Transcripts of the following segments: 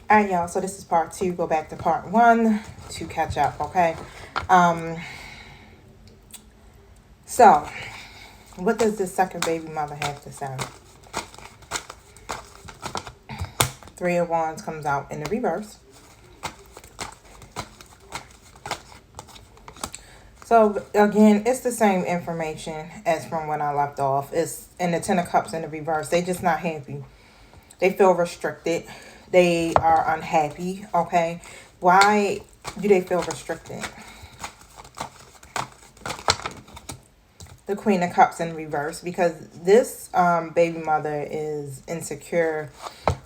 All right, y'all. So this is part 2. Go back to part 1 to catch up, okay? Um, so what does this second baby mother have to say? Three of Wands comes out in the reverse. So again, it's the same information as from when I left off. It's in the Ten of Cups in the reverse. They just not happy. They feel restricted. They are unhappy, okay? Why do they feel restricted? The Queen of Cups in reverse, because this baby mother is insecure.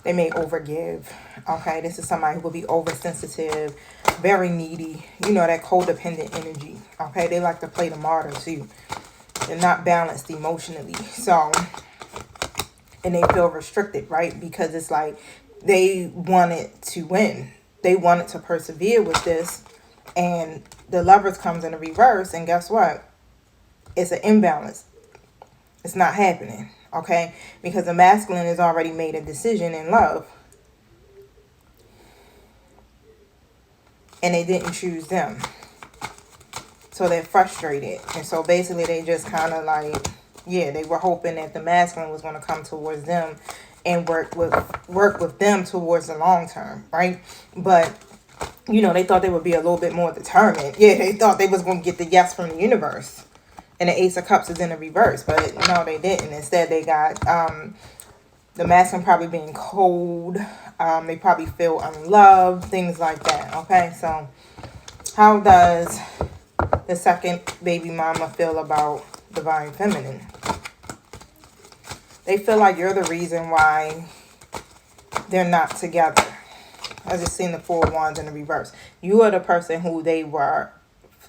They may overgive, okay? This is somebody who will be oversensitive, very needy, you know, that codependent energy, okay? They like to play the martyr too. They're not balanced emotionally, so, and they feel restricted, right? Because it's like they wanted to win. They wanted to persevere with this, and the Lovers comes in the reverse, and guess what? It's an imbalance. It's not happening, okay? Because the masculine has already made a decision in love. And they didn't choose them. So they're frustrated. And so basically they just kind of like, yeah, they were hoping that the masculine was going to come towards them and work with them towards the long term, right? But, you know, they thought they would be a little bit more determined. Yeah, they thought they was going to get the yes from the universe. And the Ace of Cups is in the reverse, but no, they didn't. Instead, they got the masculine probably being cold. They probably feel unloved, things like that, okay? So how does the second baby mama feel about divine feminine? They feel like you're the reason why they're not together. I just seen the Four of Wands in the reverse. You are the person who they were,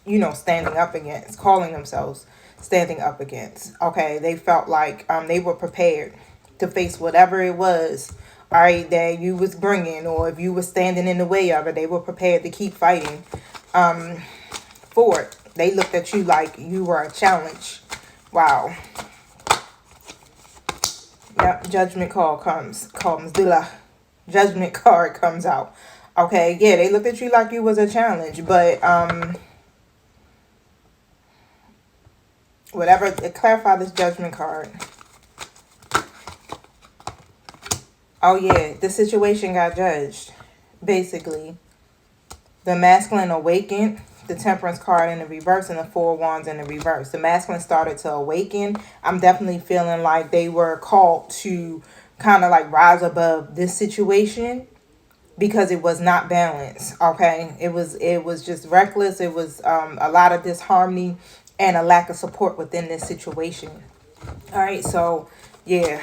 you know, standing up against, calling themselves standing up against. Okay, they felt like they were prepared to face whatever it was, all right, that you was bringing, or if you were standing in the way of it, they were prepared to keep fighting for it. They looked at you like you were a challenge. Wow. Yep, judgment call comes. The judgment card comes out. Okay, yeah, they looked at you like you was a challenge, but whatever, clarify this judgment card. Oh yeah, the situation got judged. Basically, the masculine awakened, the Temperance card in the reverse, and the Four of Wands in the reverse. The masculine started to awaken. I'm definitely feeling like they were called to kind of like rise above this situation because it was not balanced. Okay, it was just reckless. It was a lot of disharmony and a lack of support within this situation. All right, so yeah,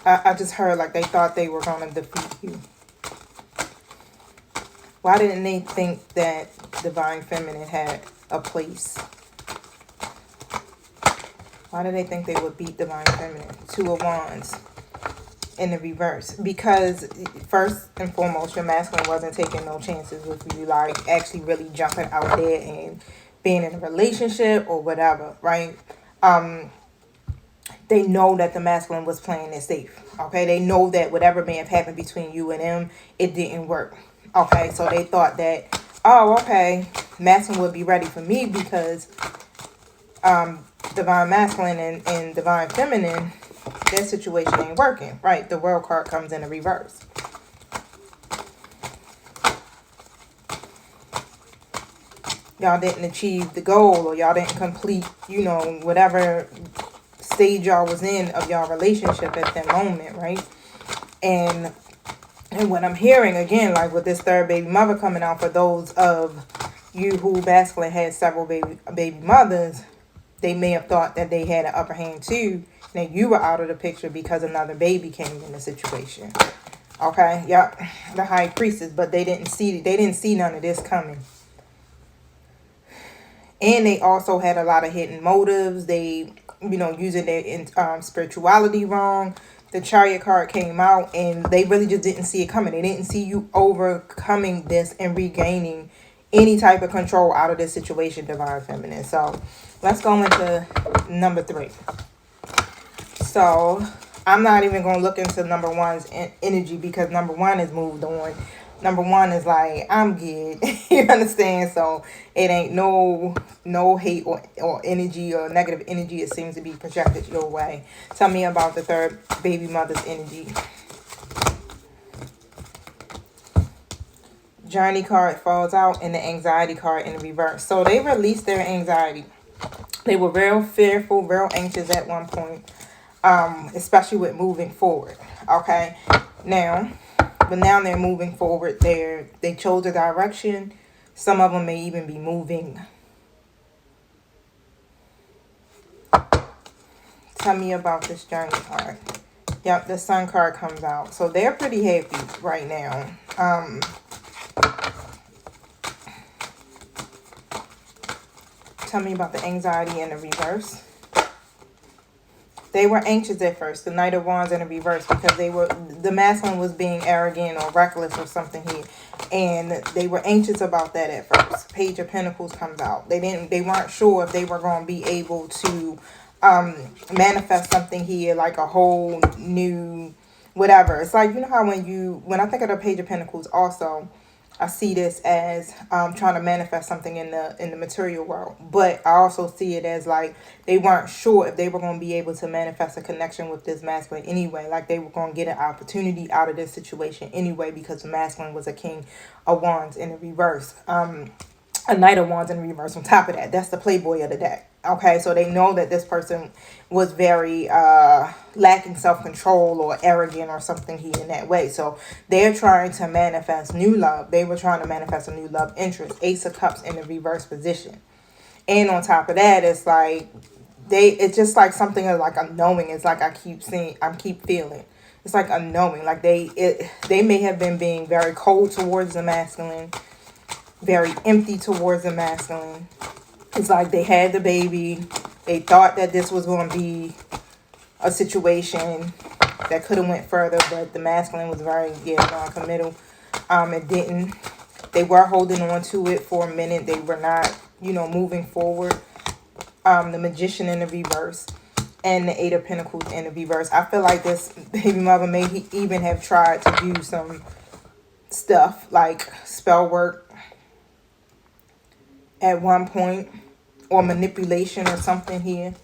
I just heard like they thought they were going to defeat you. Why didn't they think that divine feminine had a place? Why did they think they would beat divine feminine? Two of Wands in the reverse. Because first and foremost, your masculine wasn't taking no chances with you, like actually really jumping out there and being in a relationship or whatever, right? They know that the masculine was playing it safe. Okay, they know that whatever may have happened between you and them, it didn't work. Okay, so they thought that, oh, okay, masculine would be ready for me because divine masculine and divine feminine, their situation ain't working, right? The World card comes in a reverse. Y'all didn't achieve the goal, or y'all didn't complete, you know, whatever stage y'all was in of y'all relationship at that moment, right? And what I'm hearing again, like with this third baby mother coming out, for those of you who masculine had several baby mothers, they may have thought that they had an upper hand too, that you were out of the picture because another baby came in the situation. Okay, yep, the High Priestess, but they didn't see none of this coming. And they also had a lot of hidden motives. They, you know, using their spirituality wrong. The Chariot card came out and they really just didn't see it coming. They didn't see you overcoming this and regaining any type of control out of this situation, divine feminine. So let's go into number 3. So I'm not even going to look into number one's energy because number one is moved on. Number one is like, I'm good. You understand? So it ain't no hate or energy or negative energy. It seems to be projected your way. Tell me about the third baby mother's energy. Journey card falls out and the anxiety card in the reverse. So they released their anxiety. They were real fearful, real anxious at one point, especially with moving forward. Okay, but now they're moving forward. They chose a direction. Some of them may even be moving. Tell me about this journey card. Yep, the sun card comes out. So they're pretty happy right now. Tell me about the anxiety in the reverse. They were anxious at first, the Knight of Wands in the reverse, because the masculine was being arrogant or reckless or something here. And they were anxious about that at first. Page of Pentacles comes out. They weren't sure if they were going to be able to manifest something here, like a whole new whatever. It's like, you know how when I think of the Page of Pentacles also, I see this as trying to manifest something in the material world. But I also see it as like they weren't sure if they were going to be able to manifest a connection with this masculine anyway. Like they were going to get an opportunity out of this situation anyway, because the masculine was a King of Wands in the reverse. A Knight of Wands in the reverse on top of that. That's the playboy of the deck. Okay, so they know that this person was very lacking self-control or arrogant or something here in that way. So they're trying to manifest new love. They were trying to manifest a new love interest. Ace of Cups in the reverse position. And on top of that, it's like it's just like something like a knowing. It's like I keep feeling. It's like a knowing. Like they may have been being very cold towards the masculine, very empty towards the masculine. It's like they had the baby. They thought that this was going to be a situation that could have went further, but the masculine was very non-committal. It didn't. They were holding on to it for a minute. They were not, moving forward. The Magician in the reverse and the Eight of Pentacles in the reverse. I feel like this baby mother may even have tried to do some stuff like spell work at one point, or manipulation or something here.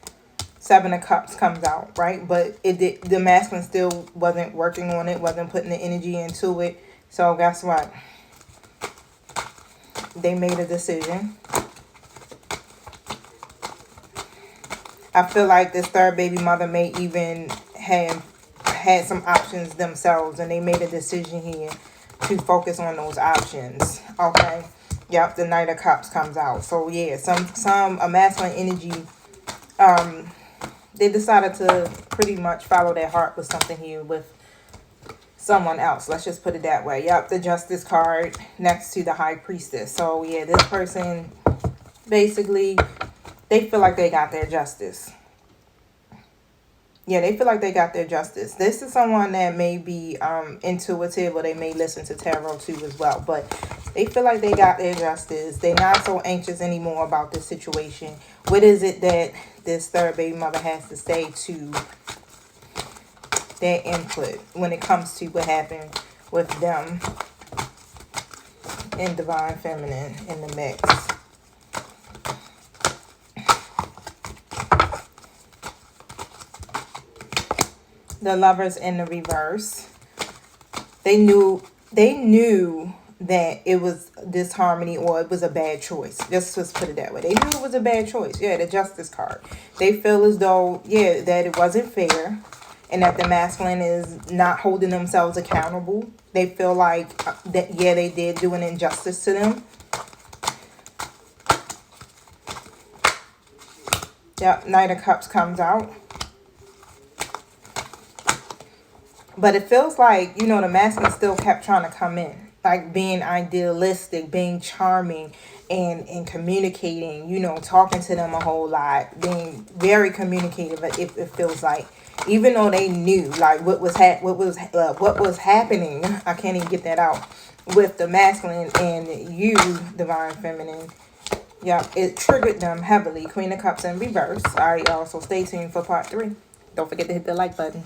Seven of Cups comes out, right? But the masculine still wasn't working on it, wasn't putting the energy into it. So guess what? They made a decision. I feel like this third baby mother may even have had some options themselves, and they made a decision here to focus on those options. Okay. Yep, the Knight of Cups comes out. So yeah, a masculine energy, they decided to pretty much follow their heart with something here with someone else. Let's just put it that way. Yep, the Justice card next to the High Priestess. So yeah, this person, basically, they feel like they got their justice. Yeah, they feel like they got their justice. This is someone that may be intuitive, or they may listen to tarot too as well. But they feel like they got their justice. They're not so anxious anymore about this situation. What is it that this third baby mother has to say to their input when it comes to what happened with them in Divine Feminine in the mix? The Lovers in the reverse. They knew that it was disharmony, or it was a bad choice. Just put it that way. They knew it was a bad choice. Yeah, the Justice card. They feel as though, yeah, that it wasn't fair, and that the masculine is not holding themselves accountable. They feel like that, yeah, they did do an injustice to them. Yep, Knight of Cups comes out. But it feels like, the masculine still kept trying to come in. Like being idealistic, being charming, and communicating, talking to them a whole lot. Being very communicative, it feels like. Even though they knew, like, what was happening. I can't even get that out. With the masculine and you, Divine Feminine. Yeah, it triggered them heavily. Queen of Cups in reverse. All right, y'all. So stay tuned for part 3. Don't forget to hit the like button.